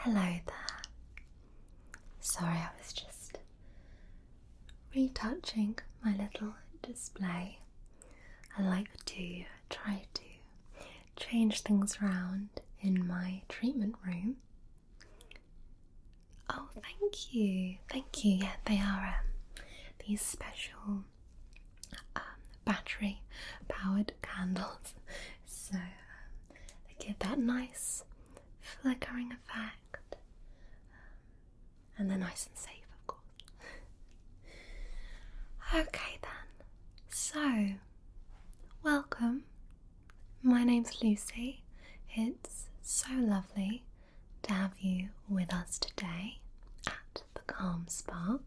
Hello there. Sorry, I was just retouching my little display. I like to try to change things around in my treatment room. Oh, thank you. Thank you. Yeah, they are these special battery powered candles. So they give that nice flickering effect. And they're nice and safe, of course. Okay then, so welcome. My name's Lucy. It's so lovely to have you with us today at the Calm Spa.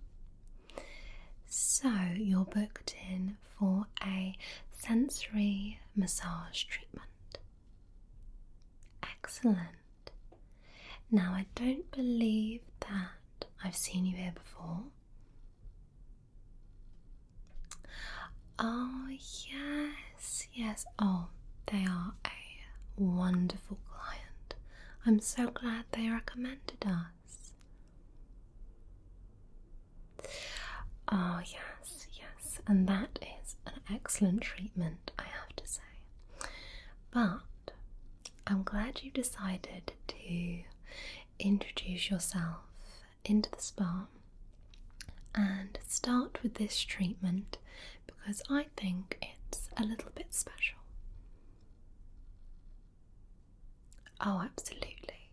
So you're booked in for a sensory massage treatment. Excellent. Now I don't believe that I've seen you here before. Oh, yes. Oh, they are a wonderful client. I'm so glad they recommended us. Oh, yes. And that is an excellent treatment, I have to say. But I'm glad you decided to introduce yourself into the spa and start with this treatment because I think it's a little bit special. Oh, absolutely.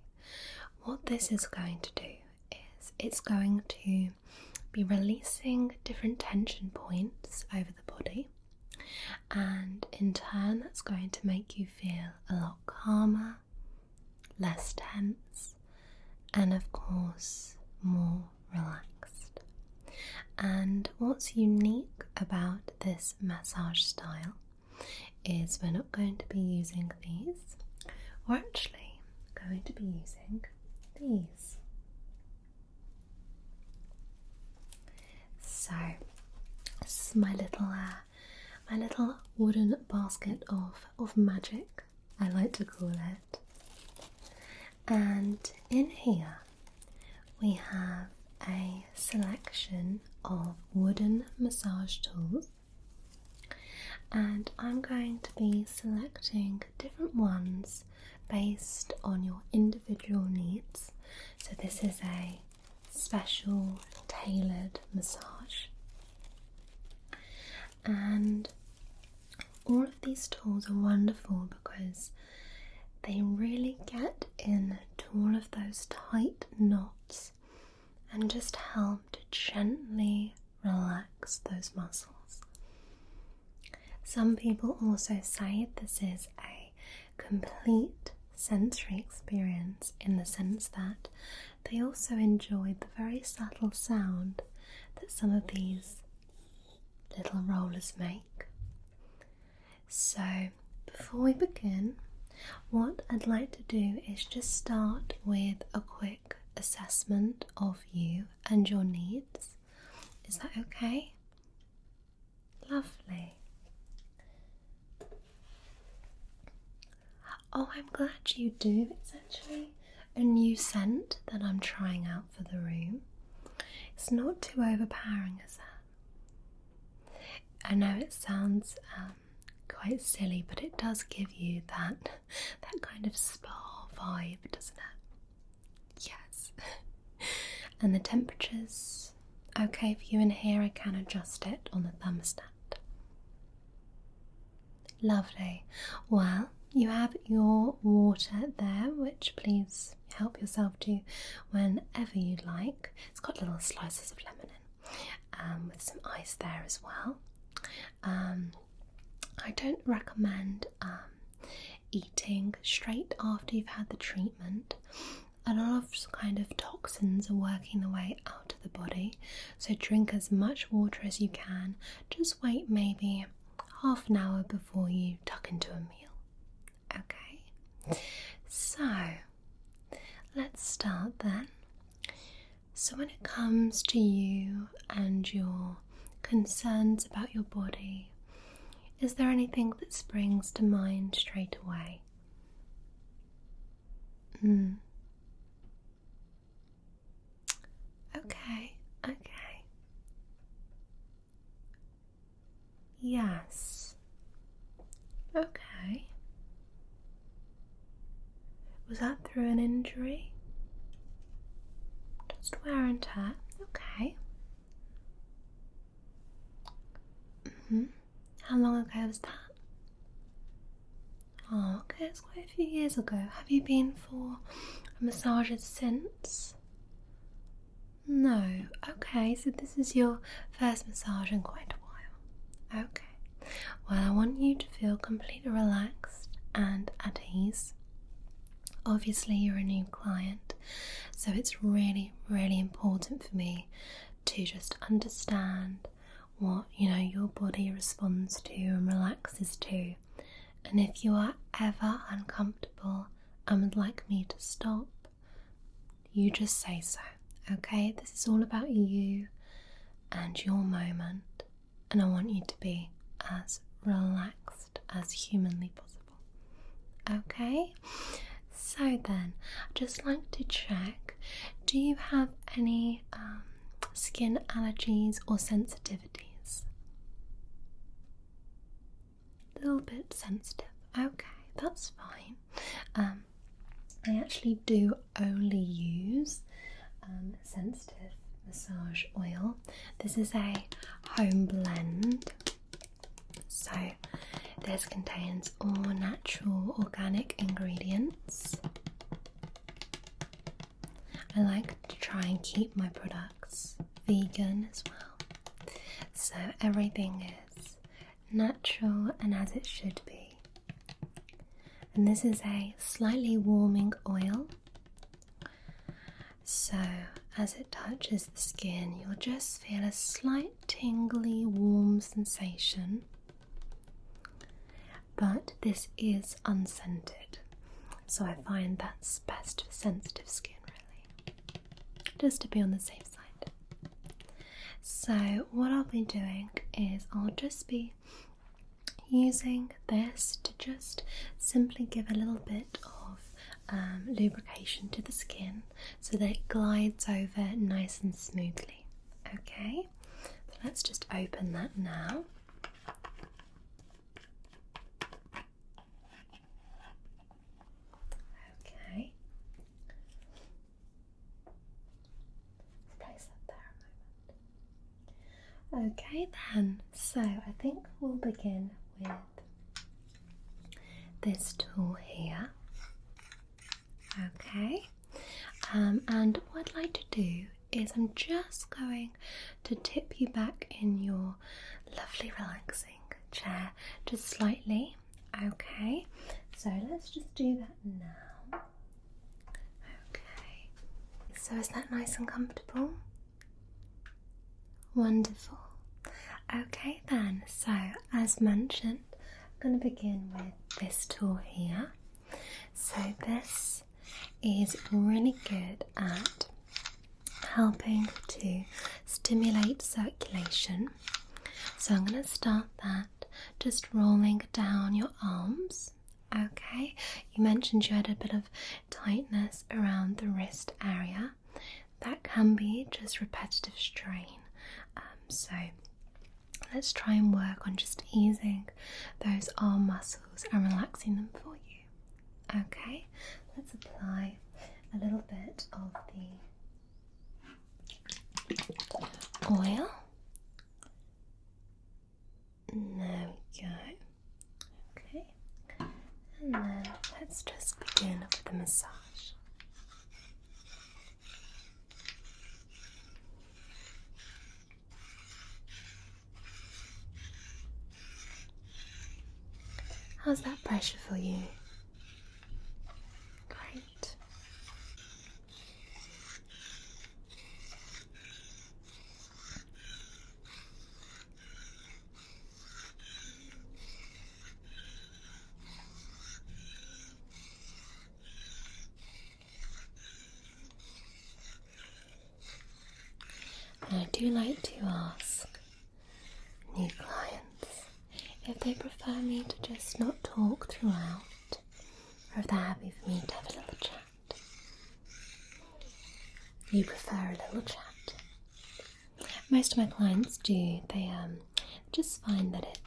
What this is going to do is it's going to be releasing different tension points over the body, and in turn that's going to make you feel a lot calmer, less tense, and of course more relaxed. And what's unique about this massage style is we're not going to be using these, we're actually going to be using these. So this is my little wooden basket of magic, I like to call it. And in here we have a selection of wooden massage tools, and I'm going to be selecting different ones based on your individual needs. So this is a special tailored massage, and all of these tools are wonderful because they really get into all of those tight knots and just help to gently relax those muscles. Some people also say this is a complete sensory experience in the sense that they also enjoy the very subtle sound that some of these little rollers make. So before we begin, what I'd like to do is just start with a quick assessment of you and your needs. Is that okay? Lovely. Oh, I'm glad you do. It's actually a new scent that I'm trying out for the room. It's not too overpowering, is that? I know it sounds quite silly, but it does give you that kind of spa vibe, doesn't it? Yes. And the temperature's okay for you in here. I can adjust it on the thermostat. Lovely. Well, you have your water there, which please help yourself to whenever you'd like. It's got little slices of lemon in, with some ice there as well. I don't recommend eating straight after you've had the treatment. A lot of kind of toxins are working their way out of the body, so drink as much water as you can. Just wait maybe half an hour before you tuck into a meal. Okay, so let's start then. So when it comes to you and your concerns about your body, is there anything that springs to mind straight away? Was that through an injury? Just wear and tear. Okay. How long ago was that? Oh, okay, it's quite a few years ago. Have you been for massages since? No. Okay, so this is your first massage in quite a while. Okay. Well, I want you to feel completely relaxed and at ease. Obviously, you're a new client, so it's really, really important for me to just understand what, your body responds to and relaxes to. And if you are ever uncomfortable and would like me to stop, you just say so, okay? This is all about you and your moment, and I want you to be as relaxed as humanly possible, okay? So then, I'd just like to check, do you have any skin allergies or sensitivities? A little bit sensitive. Okay, that's fine. I actually do only use sensitive massage oil. This is a home blend, so this contains all natural organic ingredients. I like to try and keep my products vegan as well, so everything is natural and as it should be. And this is a slightly warming oil, so as it touches the skin you'll just feel a slight tingly warm sensation, but this is unscented, so I find that's best for sensitive skin, really, just to be on the safe side. So what I'll be doing is I'll just be using this to just simply give a little bit of lubrication to the skin so that it glides over nice and smoothly. Okay, so let's just open that now. Okay, let's place that there a moment. Okay then, so I think we'll begin with this tool here. Okay, and what I'd like to do is I'm just going to tip you back in your lovely relaxing chair just slightly. Okay, so let's just do that now. Okay, so is that nice and comfortable? Wonderful. Okay then, so as mentioned, I'm going to begin with this tool here. So this is really good at helping to stimulate circulation. So I'm going to start that just rolling down your arms. Okay, you mentioned you had a bit of tightness around the wrist area. That can be just repetitive strain. So let's try and work on just easing those arm muscles and relaxing them for you. Okay, let's apply a little bit of the oil. There we go. Okay, and then let's just begin with the massage. How's that pressure for you? Great. And I do like to ask new clients if they prefer me to just not talk throughout, or if they're happy for me to have a little chat. You prefer a little chat. Most of my clients do. They just find that it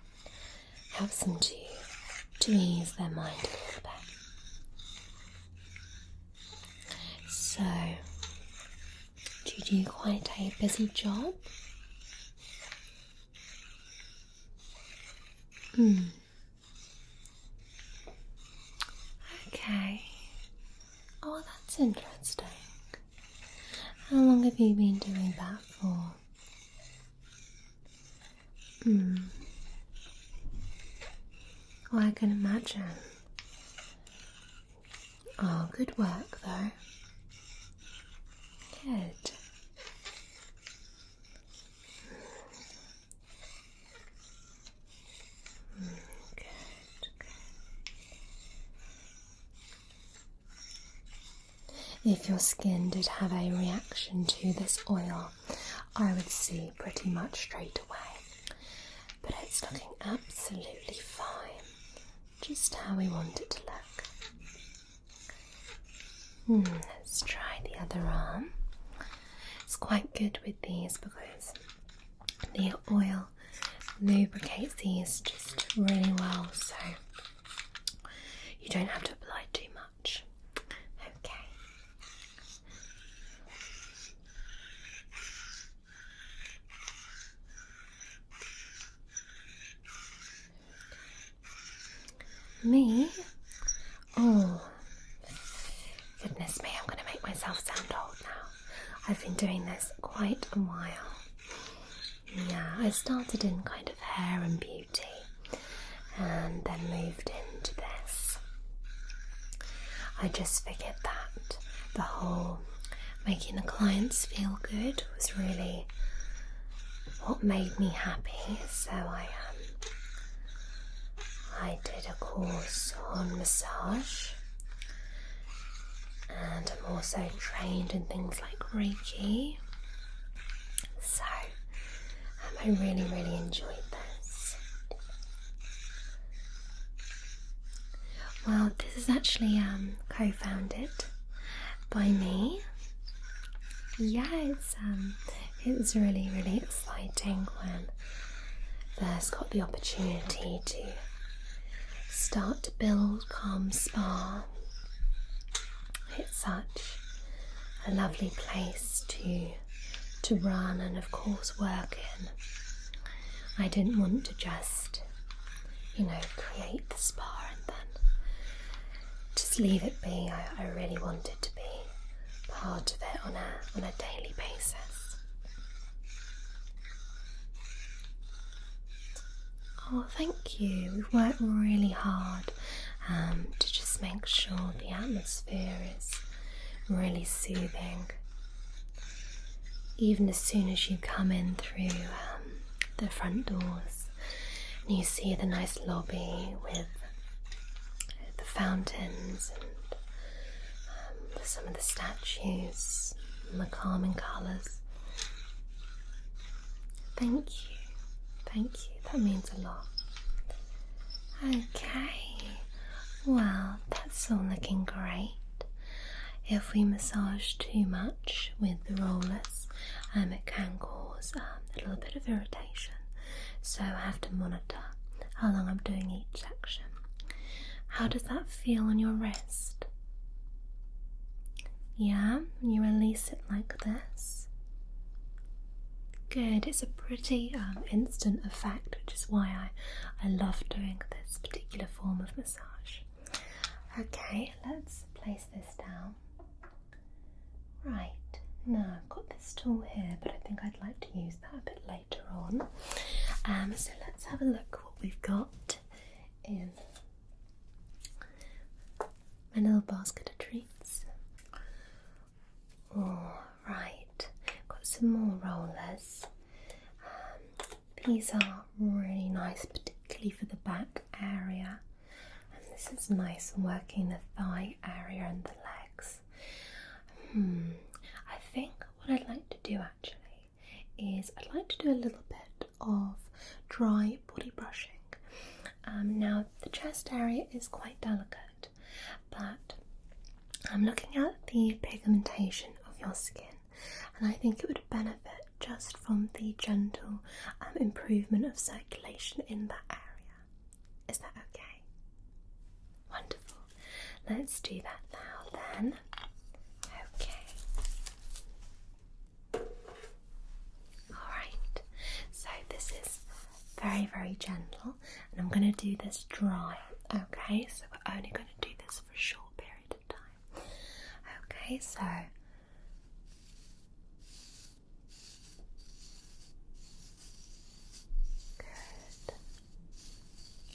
helps them to ease their mind a little you quite a busy job? Okay. Oh, that's interesting. How long have you been doing that for? Well, I can imagine. Oh, good work though. Good. Good. If your skin did have a reaction to this oil, I would see pretty much straight away. But it's looking absolutely fine, just how we want it to look. Let's try the other arm. It's quite good with these because the oil lubricates these just really well, so you don't have to apply too much. Okay. Me? Oh, goodness me, I'm going to make myself sound old now. I've been doing this quite a while. Yeah, I started in kind of hair and beauty and then moved into this. I just figured that the whole making the clients feel good was really what made me happy, so I did a course on massage, and I'm also trained in things like Reiki, so I really enjoyed this. Well, this is actually co-founded by me. Yeah, it was really exciting when I first got the opportunity to start to build Calm Spa. It's such a lovely place to run and of course work in. I didn't want to just, create the spa and then just leave it be. I really wanted to be part of it on a daily basis. Oh, thank you. We've worked really hard to just make sure the atmosphere is really soothing. Even as soon as you come in through the front doors and you see the nice lobby with the fountains and some of the statues and the calming colours. Thank you, that means a lot. Okay, well, that's all looking great. If we massage too much with the rollers, it can cause a little bit of irritation, so I have to monitor how long I'm doing each section. How does that feel on your wrist? Yeah, when you release it like this. Good, it's a pretty instant effect, which is why I love doing this particular form of massage. Okay, let's place this down. Right, now I've got this tool here, but I think I'd like to use that a bit later on. So let's have a look what we've got in my little basket of treats. All right, got some more rollers. These are really nice, particularly for the back area. And this is nice working the thigh area and the legs. I think what I'd like to do actually is I'd like to do a little bit of dry body brushing. Now the chest area is quite delicate, but I'm looking at the pigmentation of your skin and I think it would benefit just from the gentle improvement of circulation in that area. Is that okay? Wonderful. Let's do that now then. Okay. very, very gentle, and I'm going to do this dry, okay? So we're only going to do this for a short period of time. Okay, so good.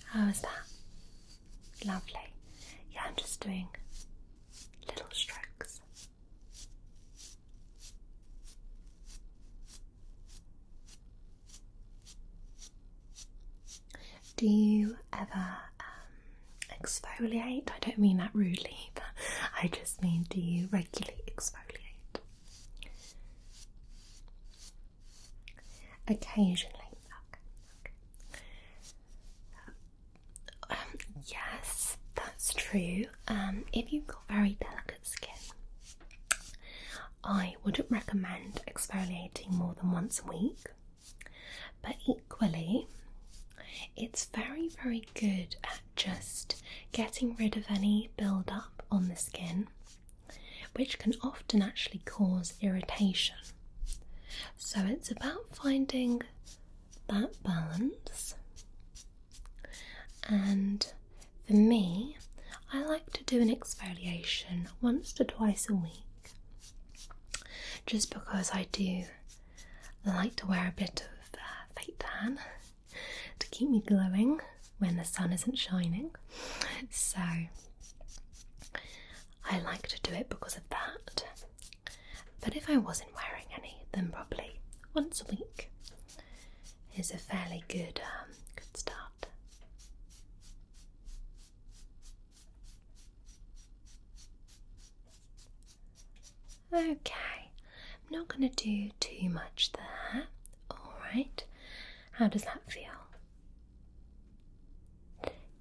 How is that? Lovely. Yeah, I'm just doing little strokes. Do you ever exfoliate? I don't mean that rudely, but I just mean, do you regularly exfoliate? Occasionally. Okay. Yes, that's true. If you've got very delicate skin, I wouldn't recommend exfoliating more than once a week. But equally, it's very, very good at just getting rid of any build-up on the skin, which can often actually cause irritation. So it's about finding that balance. And for me, I like to do an exfoliation once to twice a week, just because I do like to wear a bit of fake tan to keep me glowing when the sun isn't shining. So I like to do it because of that. But if I wasn't wearing any, then probably once a week is a fairly good start. Okay, I'm not going to do too much there. Alright, how does that feel?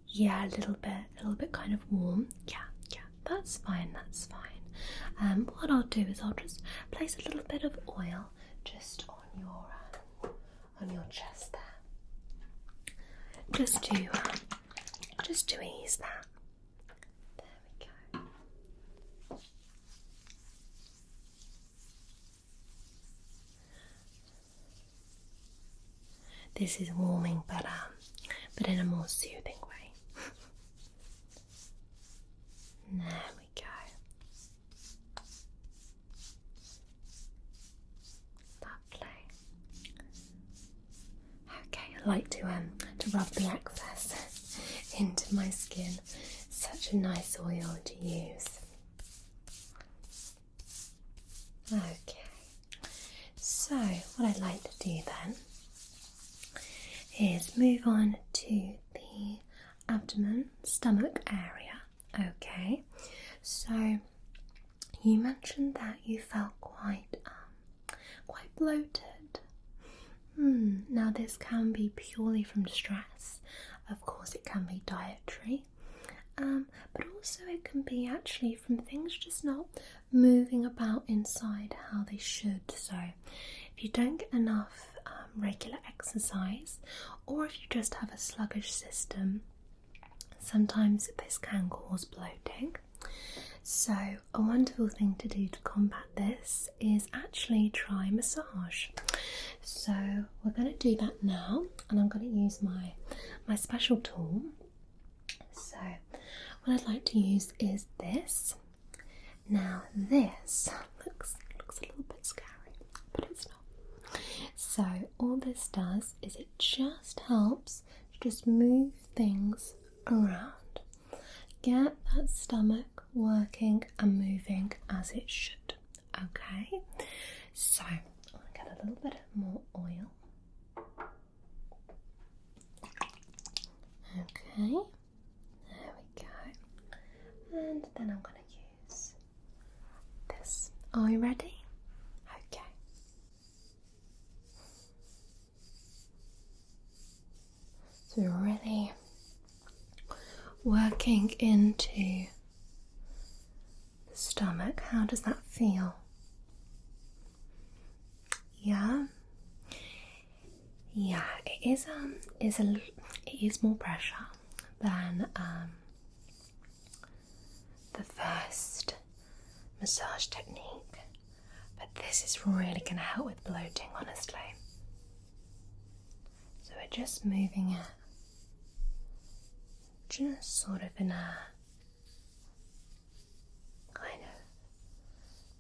Yeah, a little bit kind of warm. Yeah, that's fine, that's fine. What I'll do is I'll just place a little bit of oil just on your chest there. Just to ease that. There we go. This is warming, but in a more soothing way. There we go. Lovely. Okay, I like to rub the excess into my skin. Such a nice oil to use. Okay. So what I'd like to do then is move on to the abdomen, stomach area. Okay, so you mentioned that you felt quite bloated. Now this can be purely from stress. Of course, it can be dietary, but also it can be actually from things just not moving about inside how they should. So if you don't get enough regular exercise, or if you just have a sluggish system, sometimes this can cause bloating. So a wonderful thing to do to combat this is actually try massage. So we're going to do that now, and I'm going to use my special tool. So what I'd like to use is this. Now this looks a little bit scary, but it's not. So all this does is it just helps to just move things around. Get that stomach working and moving as it should. Okay, so I'll get a little bit more oil. Okay, there we go. And then I'm going to use this. Are you ready? Okay. So we're really working into the stomach. How does that feel? Yeah, it is more pressure than the first massage technique, but this is really going to help with bloating, honestly. So we're just moving it, just sort of in a kind of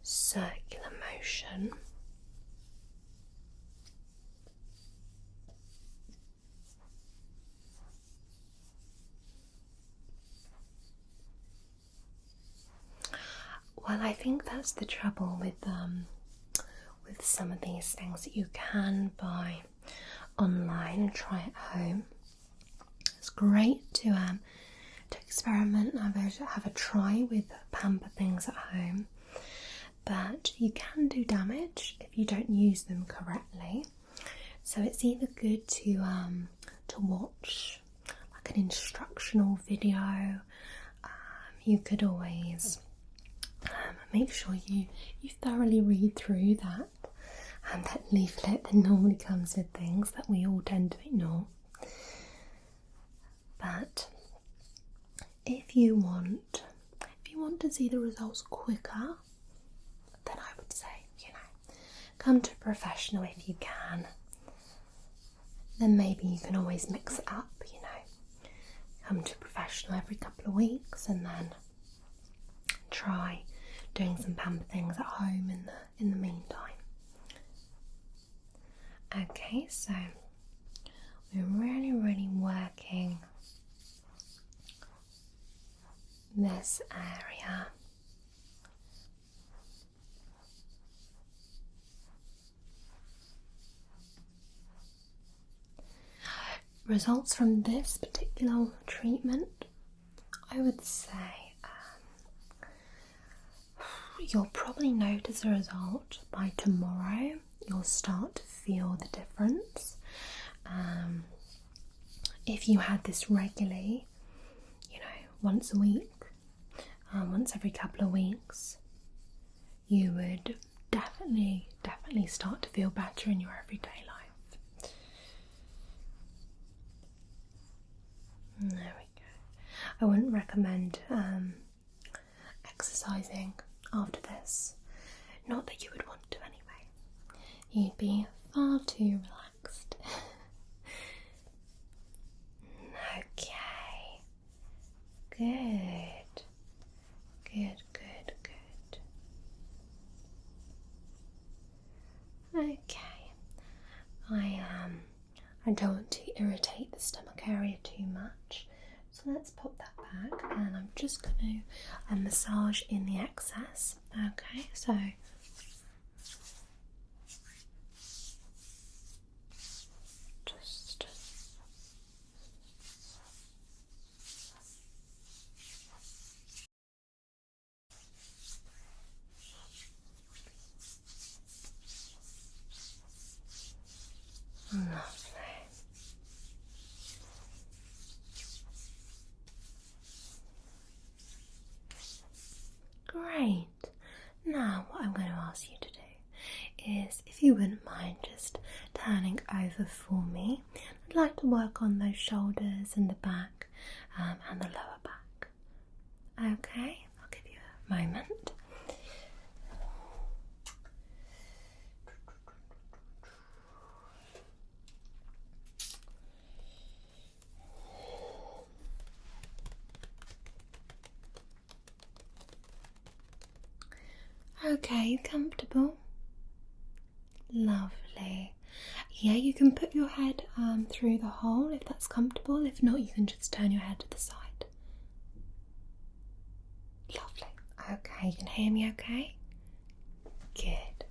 circular motion. Well, I think that's the trouble with some of these things that you can buy online and try at home. It's great to experiment and have a try with pamper things at home, but you can do damage if you don't use them correctly. So it's either good to watch like an instructional video. You could always make sure you thoroughly read through that leaflet that normally comes with things that we all tend to ignore. But if you want to see the results quicker, then I would say, come to a professional if you can. Then maybe you can always mix it up, come to a professional every couple of weeks and then try doing some pamper things at home in the meantime. Okay, so we're really working this area. Results from this particular treatment, I would say you'll probably notice a result by tomorrow. You'll start to feel the difference. If you had this regularly, once a week, once every couple of weeks, you would definitely start to feel better in your everyday life. There we go. I wouldn't recommend exercising after this. Not that you would want to anyway. You'd be far too relaxed. Okay. Good. Okay. I don't want to irritate the stomach area too much. So let's pop that back, and I'm just going to massage in the excess. Okay, so just lovely. Great. Now what I'm going to ask you to do is, if you wouldn't mind just turning over for me. I'd like to work on those shoulders and the back and the lower back. Okay, I'll give you a moment. Okay, comfortable? Lovely. Yeah, you can put your head through the hole if that's comfortable. If not, you can just turn your head to the side. Lovely. Okay, you can hear me okay? Good.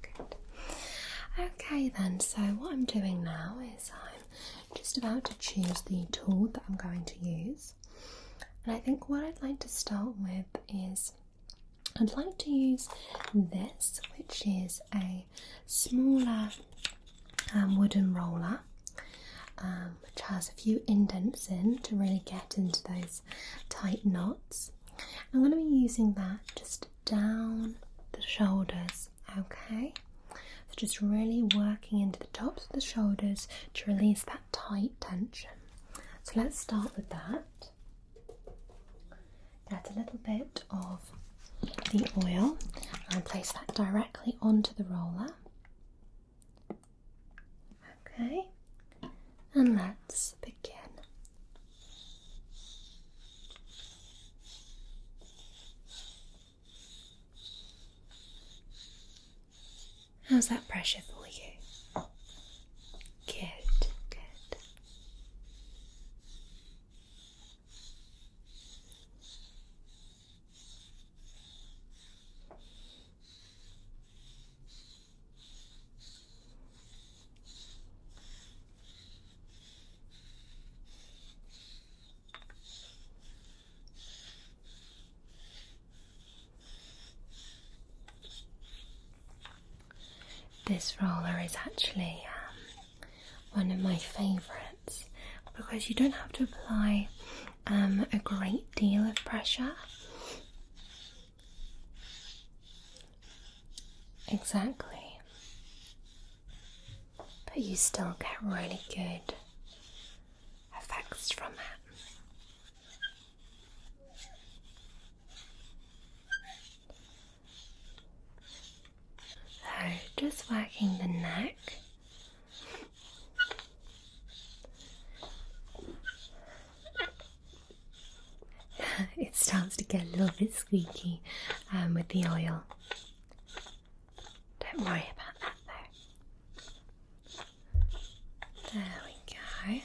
Okay then, so what I'm doing now is I'm just about to choose the tool that I'm going to use. And I think what I'd like to start with is I'd like to use this, which is a smaller wooden roller, which has a few indents in to really get into those tight knots. I'm going to be using that just down the shoulders, okay? So just really working into the tops of the shoulders to release that tight tension. So let's start with that. Get a little bit of the oil and place that directly onto the roller. Okay, and let's begin. How's that pressure for you? Good, good. This roller is actually one of my favourites because you don't have to apply a great deal of pressure. Exactly. But you still get really good effects from it. So, just working the neck. It starts to get a little bit squeaky with the oil. Don't worry about that though. There we go.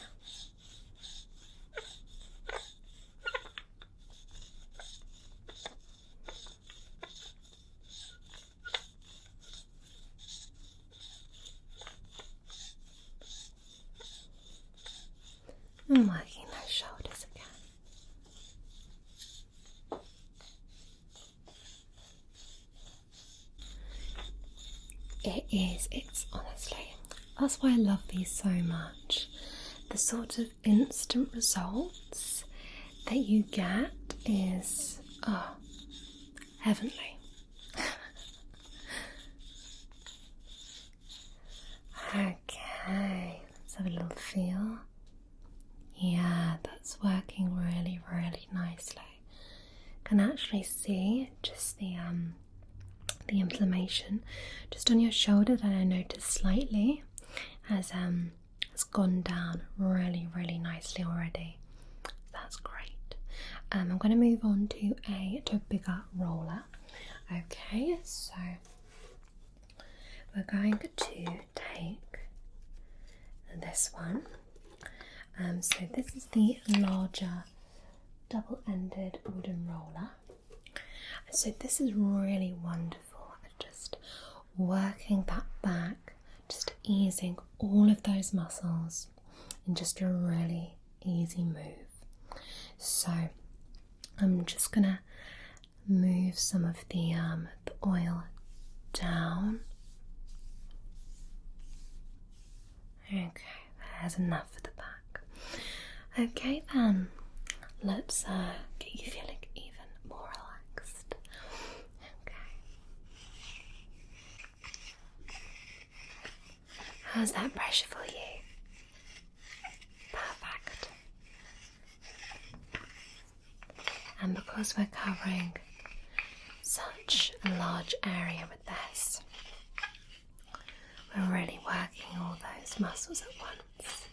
And working those shoulders again. It's honestly, that's why I love these so much. The sort of instant results that you get is, heavenly. Okay, let's have a little feel. Yeah, that's working really, really nicely. Can actually see just the inflammation just on your shoulder that I noticed slightly has gone down really, really nicely already. That's great. I'm going to move on to a bigger roller. Okay, so we're going to take this one. So this is the larger double-ended wooden roller. So this is really wonderful at just working that back, just easing all of those muscles in just a really easy move. So I'm just gonna move some of the oil down. Okay, there's enough for the back. Okay then, let's get you feeling even more relaxed. Okay. How's that pressure for you? Perfect. And because we're covering such a large area with this, we're really working all those muscles at once.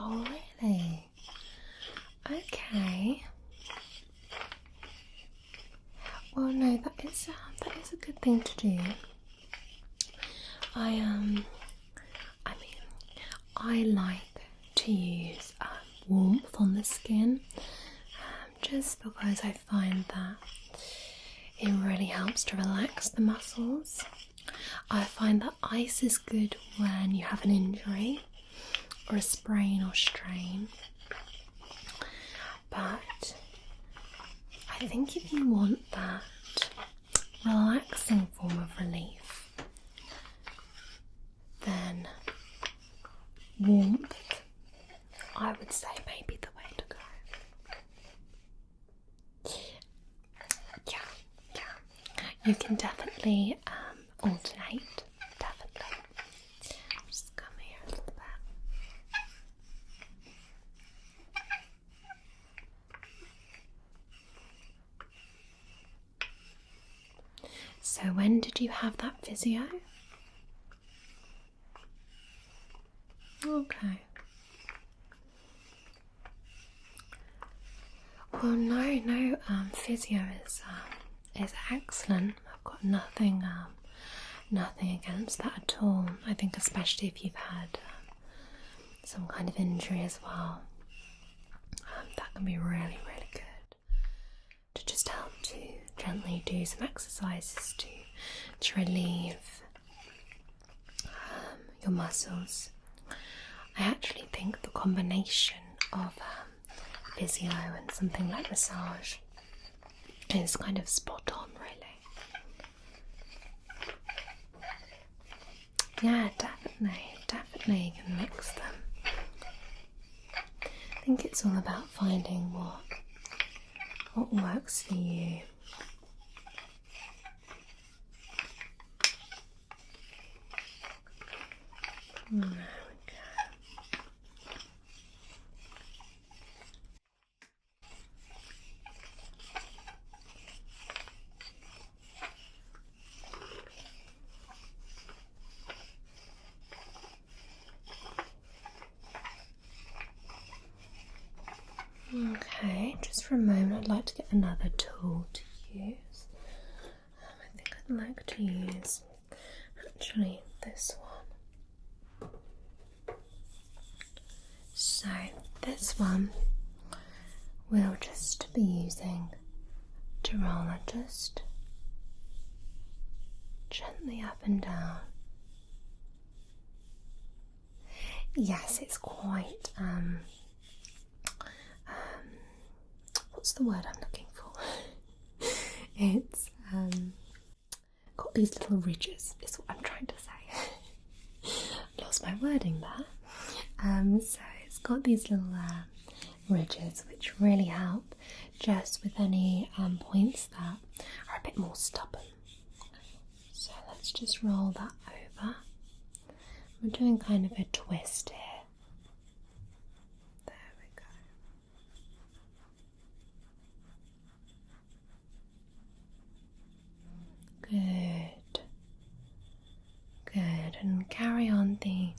Oh really? Okay. Well, no, that is a good thing to do. I like to use warmth on the skin, just because I find that it really helps to relax the muscles. I find that ice is good when you have an injury or a sprain or strain, but I think if you want that relaxing form of relief, then warmth you can definitely alternate. Definitely. Just come here a little bit. So when did you have that physio? Okay. Well, no, physio is excellent. I've got nothing against that at all. I think especially if you've had some kind of injury as well, that can be really, really good to just help to gently do some exercises to relieve your muscles. I actually think the combination of physio and something like massage is kind of spot on, really. Yeah, definitely you can mix them. I think it's all about finding what works for you. There we go. Okay, just for a moment, I'd like to get another tool to use. I think I'd like to use actually this one. So, this one we'll just be using to roll it just gently up and down. Yes, it's quite what's the word I'm looking for? It's got these little ridges, is what I'm trying to say. Lost my wording there. So it's got these little ridges which really help just with any points that are a bit more stubborn. So let's just roll that over. We're doing kind of a twist here. Good, and carry on the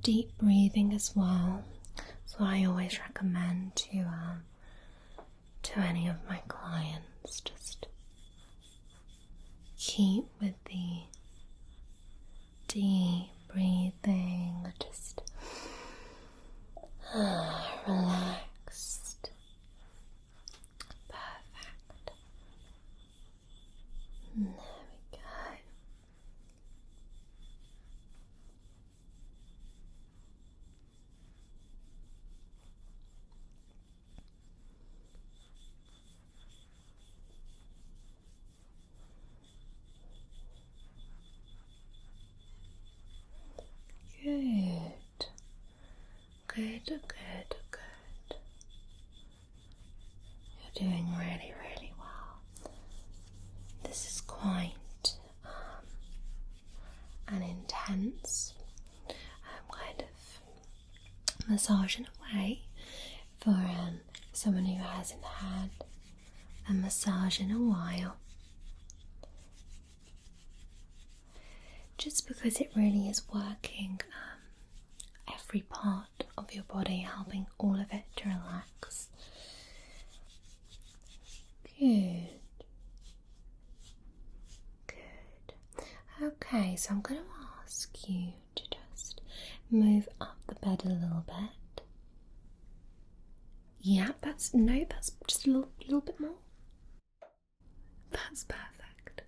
deep breathing as well. That's what I always recommend to any of my clients. Just keep with the deep breathing, just relaxed. Perfect. There we go. Good. You're doing really, really well. This is quite an intense kind of massage in a way for someone who hasn't had a massage in a while. Just because it really is working every part of your body, helping all of it to relax. Good. Okay, so I'm going to ask you to just move up the bed a little bit. Yeah, that's just a little bit more. That's perfect.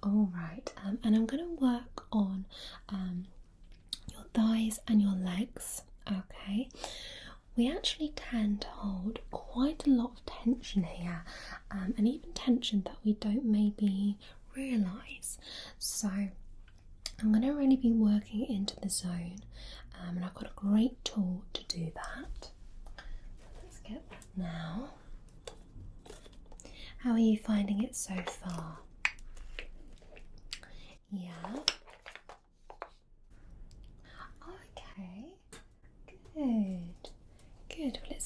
All right, and I'm going to work on your thighs and your legs. Okay, we actually tend to hold quite a lot of tension here, and even tension that we don't maybe realise. So I'm going to really be working into the zone, and I've got a great tool to do that. Let's get that now. How are you finding it so far?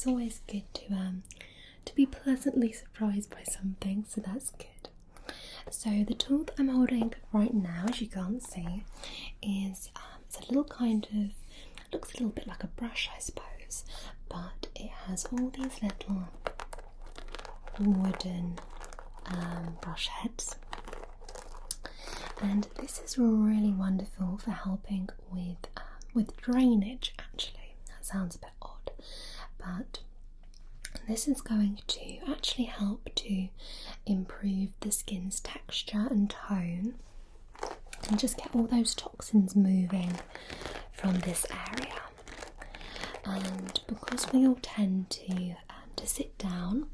it's always good to be pleasantly surprised by something, so that's good. So the tool that I'm holding right now, as you can't see, is it's a little kind of, looks a little bit like a brush, I suppose, but it has all these little wooden brush heads, and this is really wonderful for helping with drainage. Actually, that sounds a bit odd, but this is going to actually help to improve the skin's texture and tone, and just get all those toxins moving from this area. And because we all tend to sit down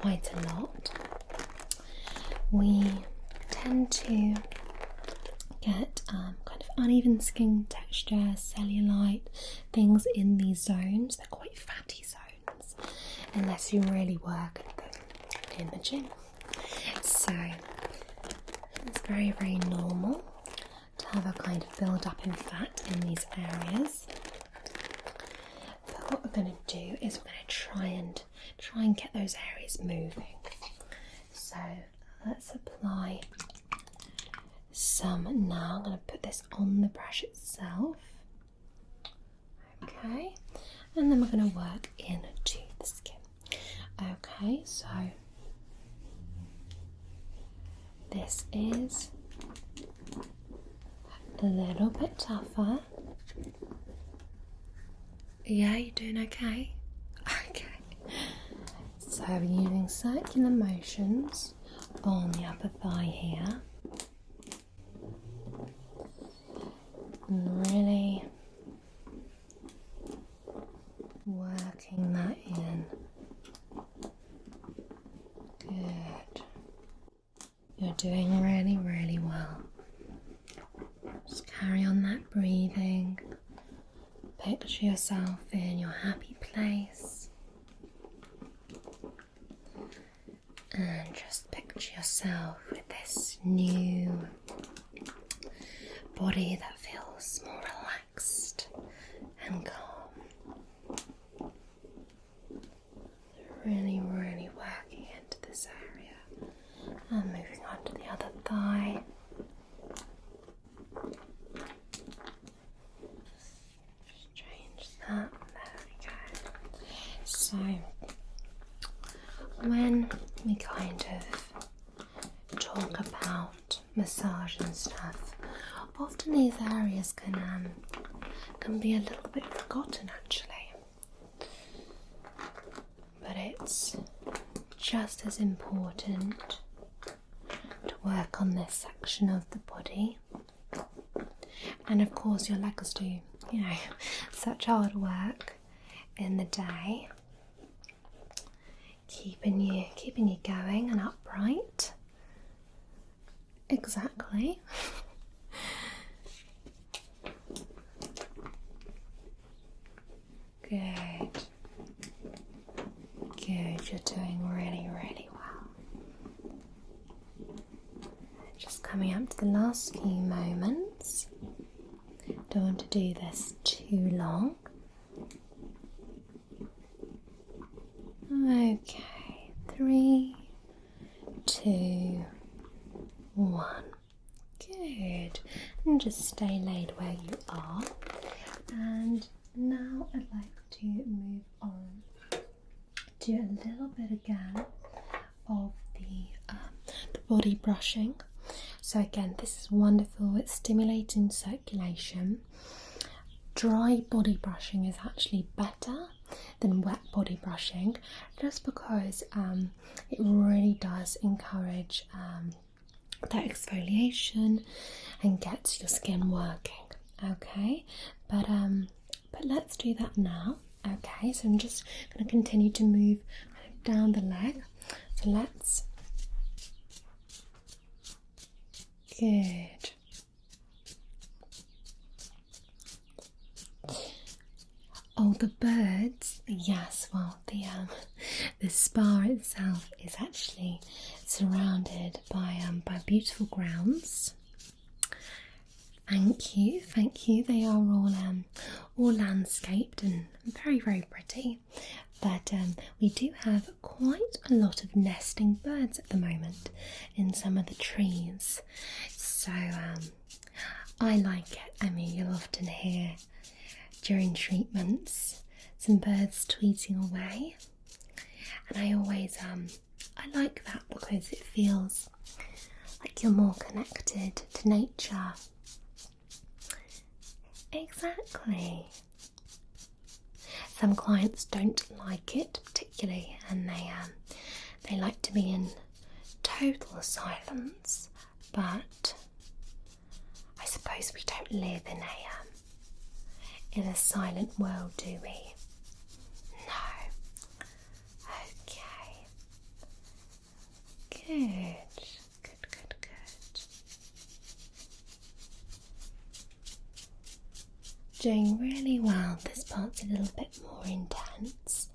quite a lot, we tend to get kind of uneven skin texture, cellulite, things in these zones. They're quite fatty zones unless you really work at them in the gym. So it's very, very normal to have a kind of build up in fat in these areas. But what we're going to do is we're going to try and get those areas moving. So let's apply some now. I'm going to put this on the brush itself. Okay, and then we're going to work into the skin. Okay, so this is a little bit tougher. Yeah, you doing okay? Okay. So we're using circular motions on the upper thigh here. And really working that in. Good. You're doing really, really well. Just carry on that breathing. Picture yourself in your happy place. And just picture yourself with this new body that feels more relaxed and calm. Really, really working into this area. And moving on to the other thigh. Just change that. There we go. So, when we kind of talk about massage and stuff, often these areas can be a little bit forgotten actually, but it's just as important to work on this section of the body. And of course your legs do, such hard work in the day, keeping you going and upright. Exactly. Good. Good, you're doing really, really well. Just coming up to the last few moments. Don't want to do this too long. Okay, 3, 2, 1. Good. And just stay laid where you are. And now I'd like to move on to a little bit again of the body brushing. So again, this is wonderful. It's stimulating circulation. Dry body brushing is actually better than wet body brushing, just because it really does encourage that exfoliation and gets your skin working. Okay, but let's do that now. Okay, so I'm just going to continue to move down the leg. So let's. Good. Oh, the birds. Yes, well, the spa itself is actually surrounded by beautiful grounds. Thank you. They are all landscaped and very, very pretty. but we do have quite a lot of nesting birds at the moment in some of the trees. So I like it. I mean, you'll often hear during treatments some birds tweeting away, and I always I like that because it feels like you're more connected to nature. Exactly. Some clients don't like it particularly, and they like to be in total silence, but I suppose we don't live in a silent world, do we? No. Okay. Good. Doing really well. This part's a little bit more intense.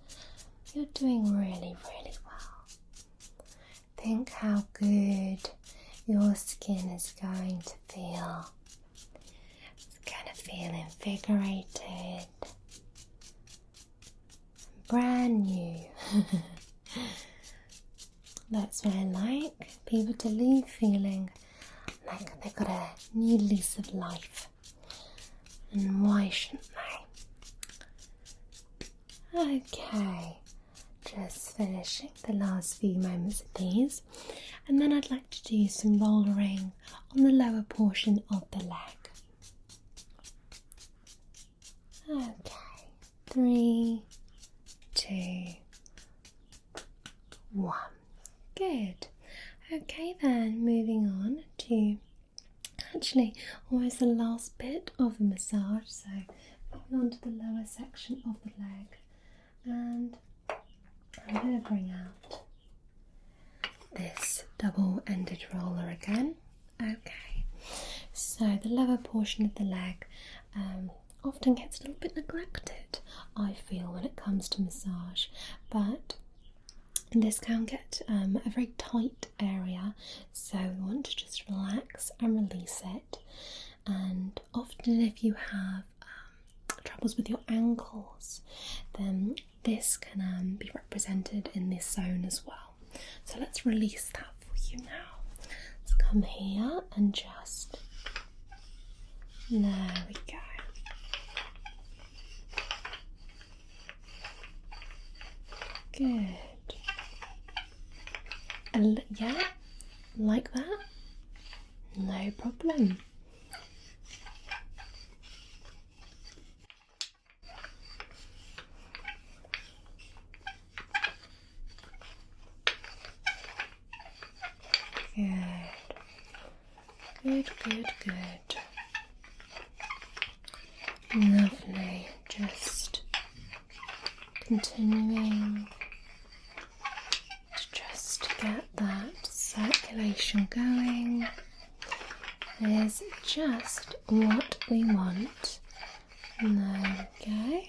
You're doing really, really well. Think how good your skin is going to feel. It's going to feel invigorated, brand new. That's what I like. People to leave feeling like they've got a new lease of life. And why shouldn't they? Okay, just finishing the last few moments of these, and then I'd like to do some rollering on the lower portion of the leg. Okay, 3, 2, 1. Good. Okay then, moving on to actually almost the last bit of the massage, so moving on to the lower section of the leg, and I'm going to bring out this double-ended roller again. Okay, so the lower portion of the leg often gets a little bit neglected, I feel, when it comes to massage, but this can get a very tight area, so we want to just relax and release it. And often if you have troubles with your ankles, then this can be represented in this zone as well. So let's release that for you now. Let's come here and just, there we go. Good. Yeah, like that, no problem. Good. Lovely, just continuing to just get that circulation going is just what we want. There we go.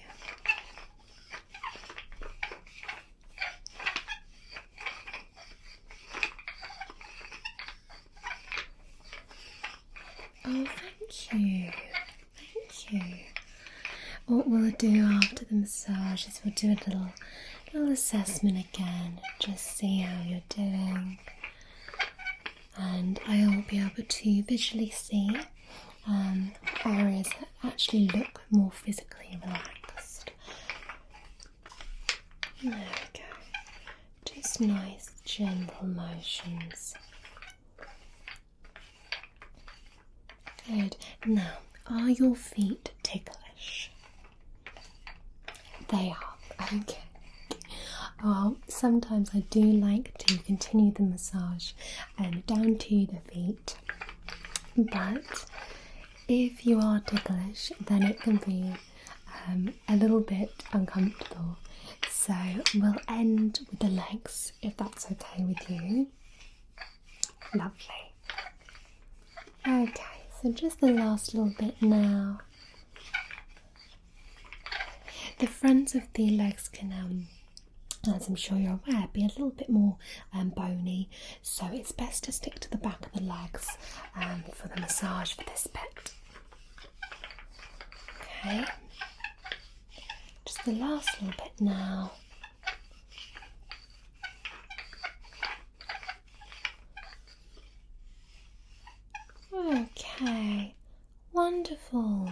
Oh, thank you. What we'll do after the massage is we'll do a little assessment again, just see how you're doing, and I'll be able to visually see areas that actually look more physically relaxed. There we go. Just nice gentle motions. Good. Now, are your feet ticklish? They are. Okay. Well, sometimes I do like to continue the massage down to the feet, but if you are ticklish, then it can be a little bit uncomfortable. So we'll end with the legs, if that's okay with you. Lovely. Okay, so just the last little bit now. The fronts of the legs can, as I'm sure you're aware, be a little bit more bony, so it's best to stick to the back of the legs for the massage for this bit. Okay, just the last little bit now. wonderful.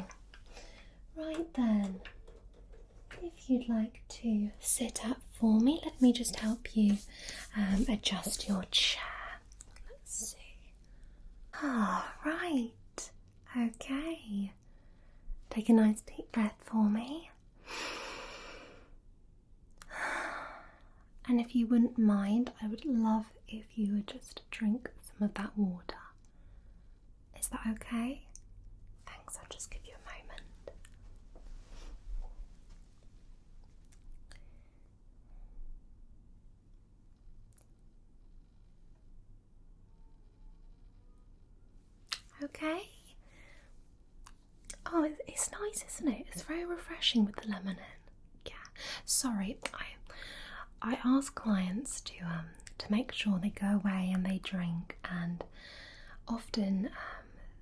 Right then, if you'd like to sit up for me, let me just help you adjust your chair. Let's see. Ah, right. Okay. Take a nice deep breath for me. And if you wouldn't mind, I would love if you would just drink some of that water. Is that okay? Thanks, I'll just give you a moment. Okay. Oh, it's nice, isn't it? It's very refreshing with the lemon in. Yeah. Sorry, I ask clients to make sure they go away and they drink, and often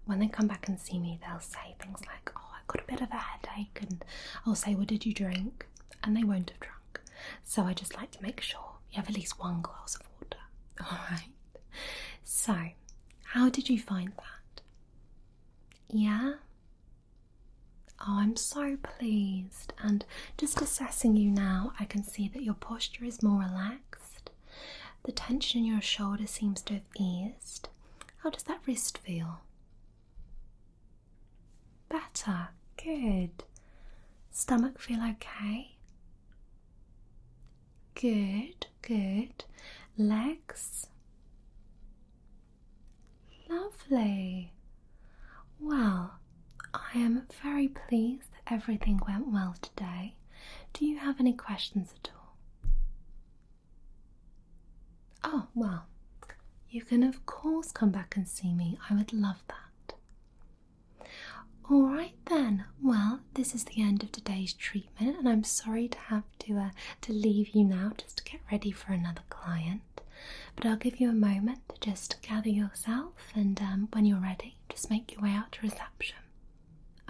when they come back and see me, they'll say things like, "Oh, I've got a bit of a headache," and I'll say, "Well, did you drink?" And they won't have drunk. So I just like to make sure you have at least one glass of water. All right. So, how did you find that? Yeah? Oh, I'm so pleased. And just assessing you now, I can see that your posture is more relaxed. The tension in your shoulder seems to have eased. How does that wrist feel? Better. Good. Stomach feel okay? Good, good. Legs? Lovely. Well, I am very pleased that everything went well today. Do you have any questions at all? Oh, well, you can of course come back and see me. I would love that. Alright then, well, this is the end of today's treatment, and I'm sorry to have to leave you now just to get ready for another client. But I'll give you a moment to just gather yourself, and when you're ready, just make your way out to reception.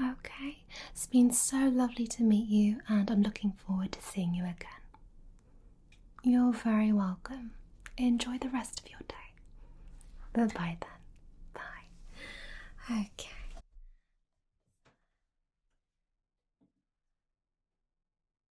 Okay, it's been so lovely to meet you, and I'm looking forward to seeing you again. You're very welcome. Enjoy the rest of your day. Bye-bye then. Bye. Okay.